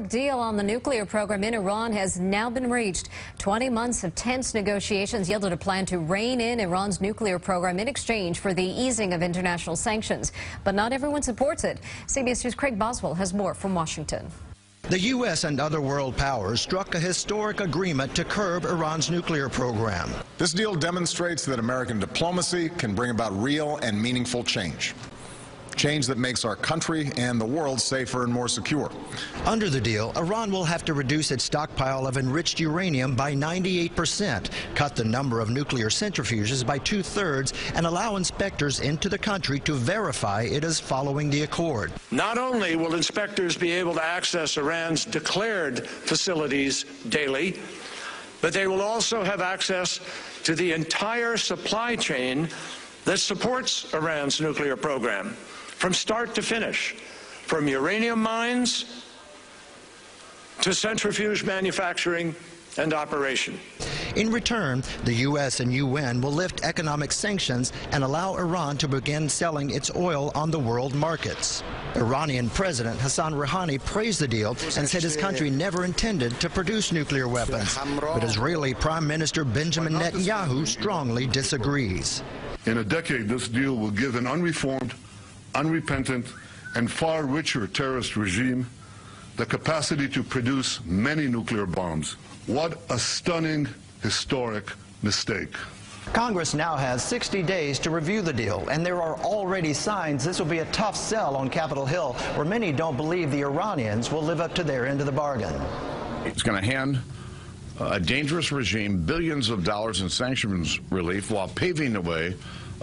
Deal on the nuclear program in Iran has now been reached. 20 months of tense negotiations yielded a plan to rein in Iran's nuclear program in exchange for the easing of international sanctions. But not everyone supports it. CBS News' Craig Boswell has more from Washington. The U.S. and other world powers struck a historic agreement to curb Iran's nuclear program. This deal demonstrates that American diplomacy can bring about real and meaningful change. Change that makes our country and the world safer and more secure. Under the deal, Iran will have to reduce its stockpile of enriched uranium by 98%, cut the number of nuclear centrifuges by 2/3, and allow inspectors into the country to verify it is following the accord. Not only will inspectors be able to access Iran's declared facilities daily, but they will also have access to the entire supply chain that supports Iran's nuclear program, from start to finish, from uranium mines to centrifuge manufacturing and operation. In return, the U.S. and UN will lift economic sanctions and allow Iran to begin selling its oil on the world markets. Iranian President Hassan Rouhani praised the deal and said his country never intended to produce nuclear weapons. But Israeli Prime Minister Benjamin Netanyahu strongly disagrees. In a decade, this deal will give an unreformed, unrepentant, and far richer terrorist regime the capacity to produce many nuclear bombs. What a stunning, historic mistake. Congress now has 60 days to review the deal, and there are already signs this will be a tough sell on Capitol Hill, where many don't believe the Iranians will live up to their end of the bargain. It's going to hand a dangerous regime billions of dollars in sanctions relief while paving the way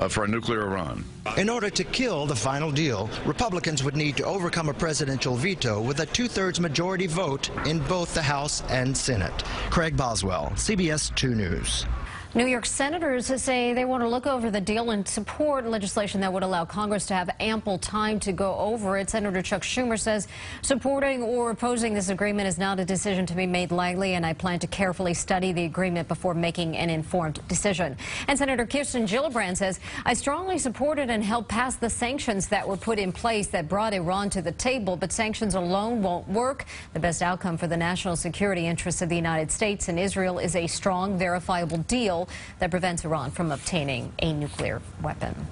for a nuclear Iran. In order to kill the final deal, Republicans would need to overcome a presidential veto with a 2/3 majority vote in both the House and Senate. Craig Boswell, CBS 2 News. New York senators say they want to look over the deal and support legislation that would allow Congress to have ample time to go over it. Senator Chuck Schumer says supporting or opposing this agreement is not a decision to be made lightly, and I plan to carefully study the agreement before making an informed decision. And Senator Kirsten Gillibrand says, I strongly supported and helped pass the sanctions that were put in place that brought Iran to the table, but sanctions alone won't work. The best outcome for the national security interests of the United States and Israel is a strong, verifiable deal that prevents Iran from obtaining a nuclear weapon.